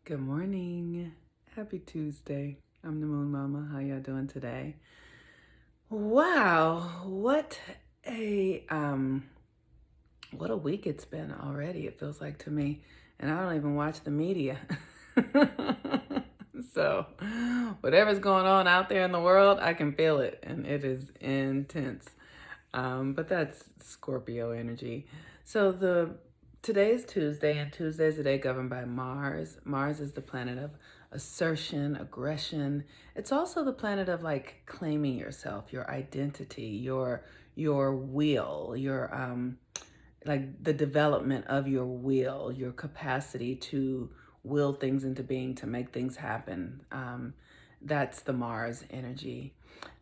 Good morning. Happy Tuesday. I'm the Moon Mama. How y'all doing today? Wow, what a week it's been already. It feels like to me, and I don't even watch the media. So, whatever's going on out there in the world, I can feel it, and it is intense. But that's Scorpio energy. So today is Tuesday, and Tuesday is the day governed by Mars. Mars is the planet of assertion, aggression. It's also the planet of like claiming yourself, your identity, your will, your like the development of your will, your capacity to will things into being, to make things happen. That's the Mars energy.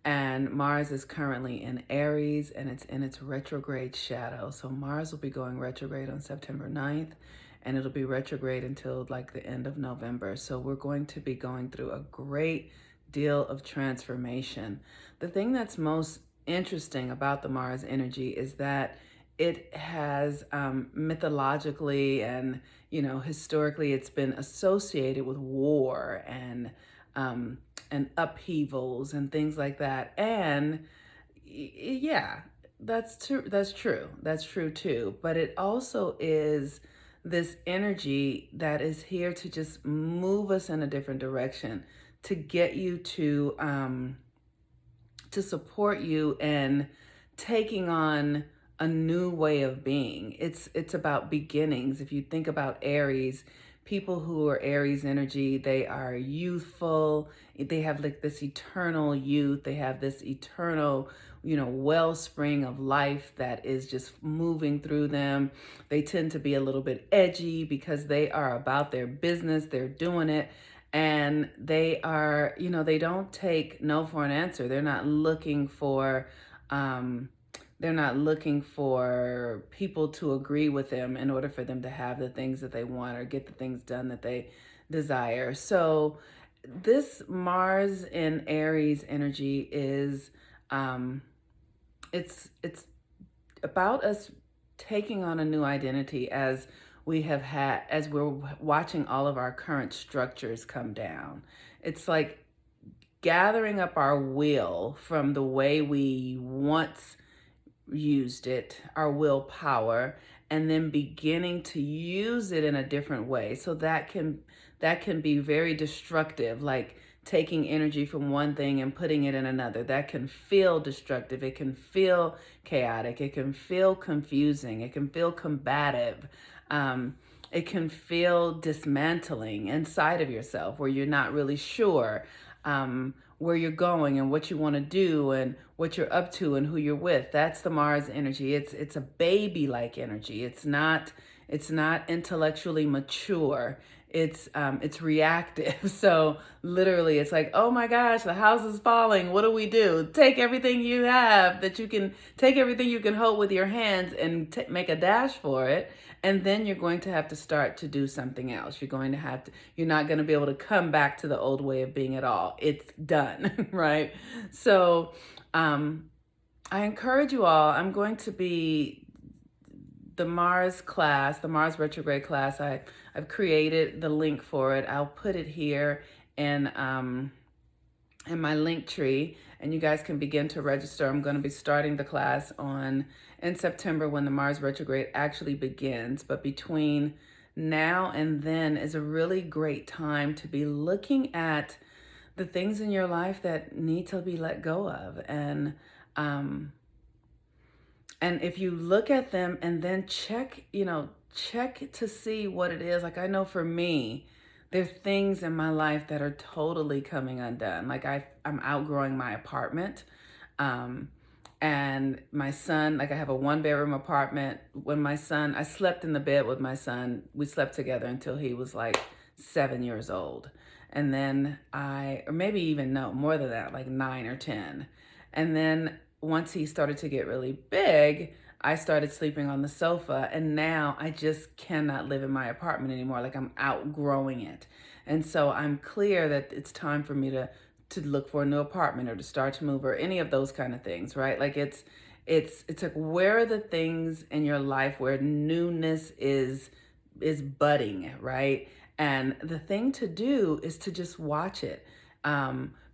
And Mars is currently in Aries and it's in its retrograde shadow. So Mars will be going retrograde on September 9th and it'll be retrograde until like the end of November. So we're going to be going through a great deal of transformation. The thing that's most interesting about the Mars energy is that it has mythologically and historically it's been associated with war and upheavals and things like that. And yeah, that's true. That's true too. But it also is this energy that is here to just move us in a different direction, to get you to support you in taking on a new way of being. It's about beginnings. If you think about Aries, people who are Aries energy, they are youthful. They have like this eternal youth. They have this eternal, wellspring of life that is just moving through them. They tend to be a little bit edgy because they are about their business. They're doing it. And they are, they don't take no for an answer. They're not looking for people to agree with them in order for them to have the things that they want or get the things done that they desire. So this Mars in Aries energy is it's about us taking on a new identity as we're watching all of our current structures come down. It's like gathering up our will from the way we once used it, our willpower, and then beginning to use it in a different way. So that can be very destructive, like taking energy from one thing and putting it in another. That can feel destructive. It can feel chaotic. It can feel confusing. It can feel combative. It can feel dismantling inside of yourself where you're not really sure where you're going and what you want to do and what you're up to and who you're with. That's the Mars energy. It's a baby-like energy. It's not intellectually mature. It's reactive. So literally it's like, oh my gosh, the house is falling. What do we do? Take everything you have take everything you can hold with your hands and make a dash for it. And then you're going to have to start to do something else. You're not going to be able to come back to the old way of being at all. It's done, right? So I encourage you all. I'm going to be the Mars class, the Mars retrograde class. I've created the link for it. I'll put it here in my link tree, and you guys can begin to register. I'm going to be starting the class in September when the Mars retrograde actually begins. But between now and then is a really great time to be looking at the things in your life that need to be let go of. And if you look at them and then check to see what it is. Like I know for me, there's things in my life that are totally coming undone. Like I'm outgrowing my apartment. And my son, like I have a 1-bedroom apartment. I slept in the bed with my son. We slept together until he was like 7 years old. And then or maybe even no, more than that, like 9 or 10. And then once he started to get really big, I started sleeping on the sofa, and now I just cannot live in my apartment anymore. Like I'm outgrowing it. And so I'm clear that it's time for me to look for a new apartment or to start to move or any of those kind of things, right? Like it's like, where are the things in your life where newness is budding, right? And the thing to do is to just watch it.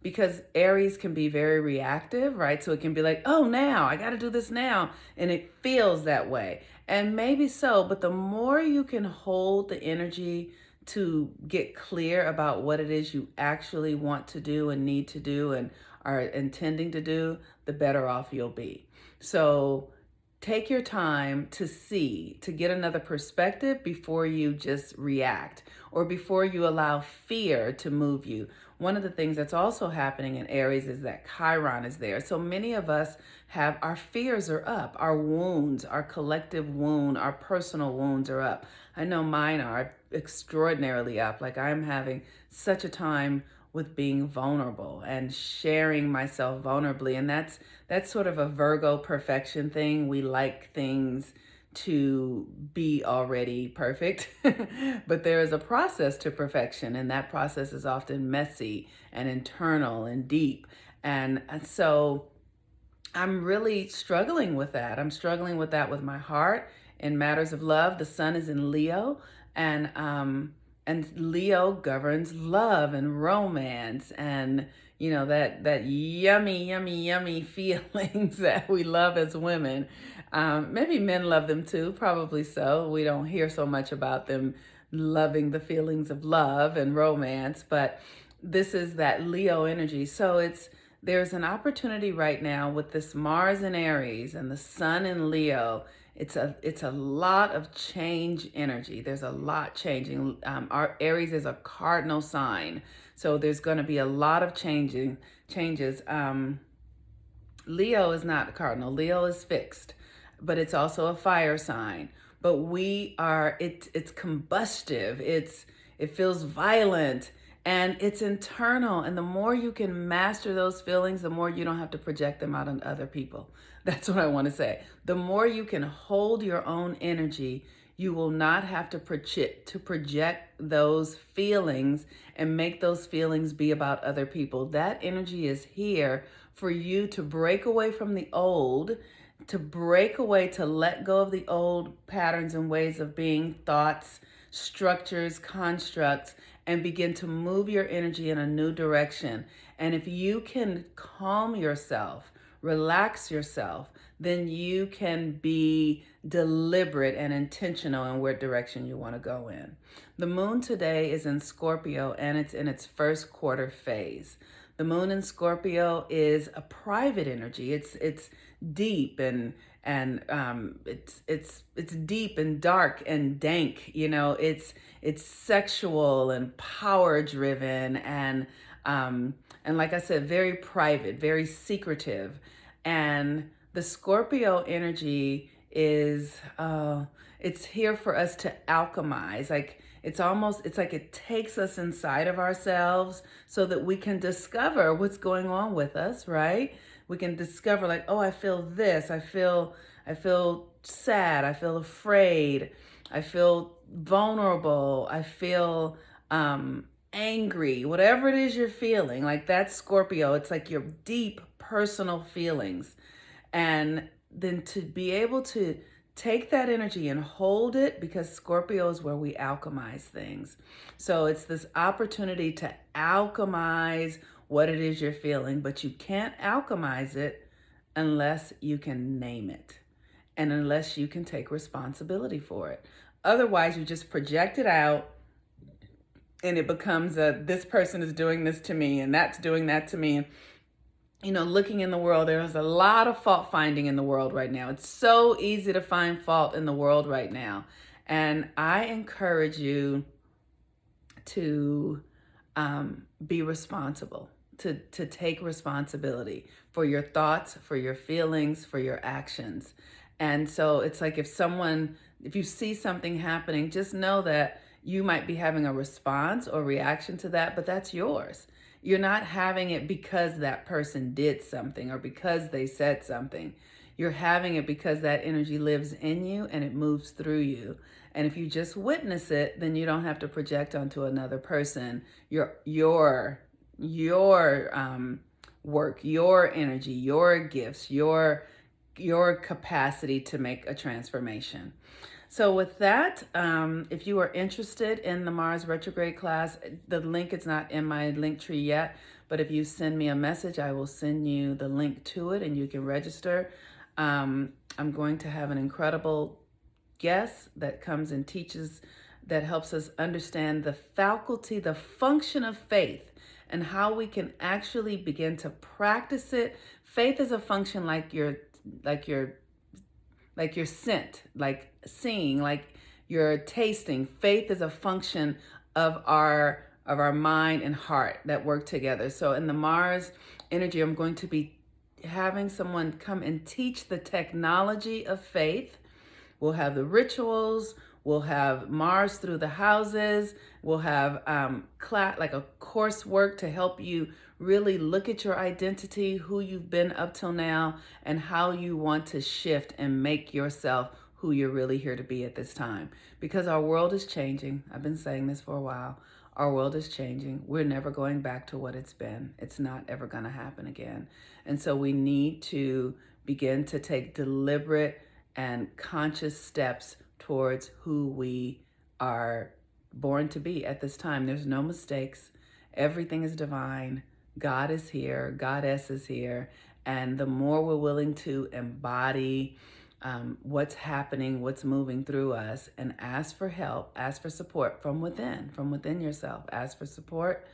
Because Aries can be very reactive, right? So it can be like, oh, now I got to do this now. And it feels that way. And maybe so, but the more you can hold the energy to get clear about what it is you actually want to do and need to do and are intending to do, the better off you'll be. So take your time to see, to get another perspective before you just react or before you allow fear to move you. One of the things that's also happening in Aries is that Chiron is there. So many of us have our fears are up, our wounds, our collective wound, our personal wounds are up. I know mine are extraordinarily up. Like I'm having such a time with being vulnerable and sharing myself vulnerably. And that's sort of a Virgo perfection thing. We like things to be already perfect, but there is a process to perfection, and that process is often messy and internal and deep. And so I'm really struggling with that. I'm struggling with that with my heart in matters of love. The sun is in Leo, and Leo governs love and romance and that yummy feelings that we love as women. Maybe men love them too, probably so. We don't hear so much about them loving the feelings of love and romance, but this is that Leo energy. So there's an opportunity right now with this Mars in Aries and the Sun in Leo. It's a lot of change energy. There's a lot changing. Our Aries is a cardinal sign, so there's going to be a lot of changes. Leo is not cardinal. Leo is fixed, but it's also a fire sign. But it's combustive. It feels violent. And it's internal. And the more you can master those feelings, the more you don't have to project them out on other people. That's what I want to say. The more you can hold your own energy, you will not have to project those feelings and make those feelings be about other people. That energy is here for you to break away from the old, to break away, to let go of the old patterns and ways of being, thoughts, structures, constructs, and begin to move your energy in a new direction. And if you can calm yourself, relax yourself, then you can be deliberate and intentional in what direction you want to go in. The moon today is in Scorpio and it's in its first quarter phase. The moon in Scorpio is a private energy. It's deep and it's deep and dark and dank. It's sexual and power driven and like I said, very private, very secretive. And the Scorpio energy is it's here for us to alchemize. It's like it takes us inside of ourselves so that we can discover what's going on with us, right? We can discover like, oh, I feel this. I feel sad. I feel afraid. I feel vulnerable. I feel angry. Whatever it is you're feeling, like that's Scorpio. It's like your deep personal feelings. And then to be able to take that energy and hold it, because Scorpio is where we alchemize things. So it's this opportunity to alchemize what it is you're feeling, but you can't alchemize it unless you can name it and unless you can take responsibility for it. Otherwise, you just project it out and it becomes this person is doing this to me and that's doing that to me. Looking in the world, there's a lot of fault finding in the world right now. It's so easy to find fault in the world right now. And I encourage you to be responsible, to take responsibility for your thoughts, for your feelings, for your actions. And so it's like if you see something happening, just know that you might be having a response or reaction to that, but that's yours. You're not having it because that person did something or because they said something. You're having it because that energy lives in you and it moves through you. And if you just witness it, then you don't have to project onto another person your work, your energy, your gifts, your capacity to make a transformation. So with that, if you are interested in the Mars retrograde class, the link is not in my link tree yet, but if you send me a message, I will send you the link to it and you can register. I'm going to have an incredible guest that comes and teaches, that helps us understand the faculty, the function of faith, and how we can actually begin to practice it. Faith is a function like your like your scent, like seeing, like your tasting. Faith is a function of our mind and heart that work together. So in the Mars energy, I'm going to be having someone come and teach the technology of faith. We'll have the rituals. We'll have Mars through the houses. We'll have like a coursework to help you really look at your identity, who you've been up till now, and how you want to shift and make yourself who you're really here to be at this time. Because our world is changing. I've been saying this for a while. Our world is changing. We're never going back to what it's been. It's not ever going to happen again. And so we need to begin to take deliberate and conscious steps towards who we are born to be at this time. There's no mistakes. Everything is divine. God is here. Goddess is here. And the more we're willing to embody what's happening, what's moving through us, and ask for help, ask for support from within yourself. Ask for support,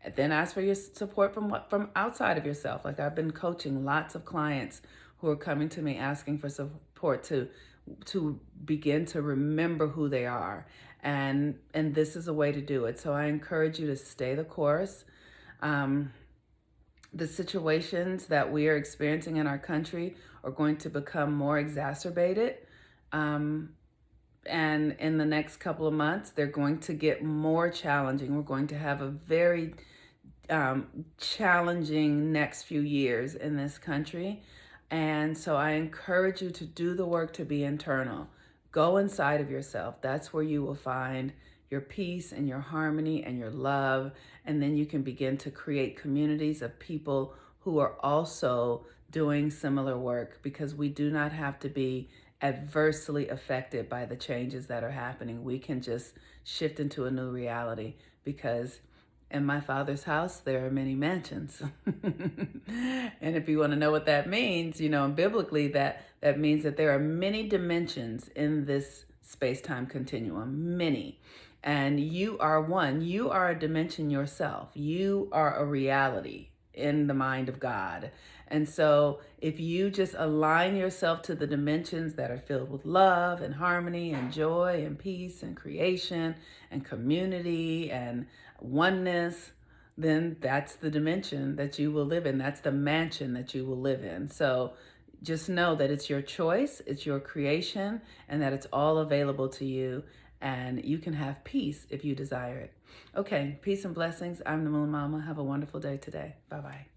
and then ask for your support from outside of yourself. Like I've been coaching lots of clients who are coming to me asking for support to begin to remember who they are, and this is a way to do it. So I encourage you to stay the course. The situations that we are experiencing in our country are going to become more exacerbated. And in the next couple of months, they're going to get more challenging. We're going to have a very challenging next few years in this country. And so I encourage you to do the work to be internal. Go inside of yourself. That's where you will find your peace and your harmony and your love. And then you can begin to create communities of people who are also doing similar work, because we do not have to be adversely affected by the changes that are happening. We can just shift into a new reality, because in my Father's house, there are many mansions. And if you want to know what that means, biblically, that means that there are many dimensions in this space-time continuum, many. And you are one. You are a dimension yourself. You are a reality in the mind of God. And so if you just align yourself to the dimensions that are filled with love and harmony and joy and peace and creation and community and oneness, then that's the dimension that you will live in. That's the mansion that you will live in. So just know that it's your choice, it's your creation, and that it's all available to you. And you can have peace if you desire it. Okay, peace and blessings. I'm the Moon Mama. Have a wonderful day today. Bye-bye.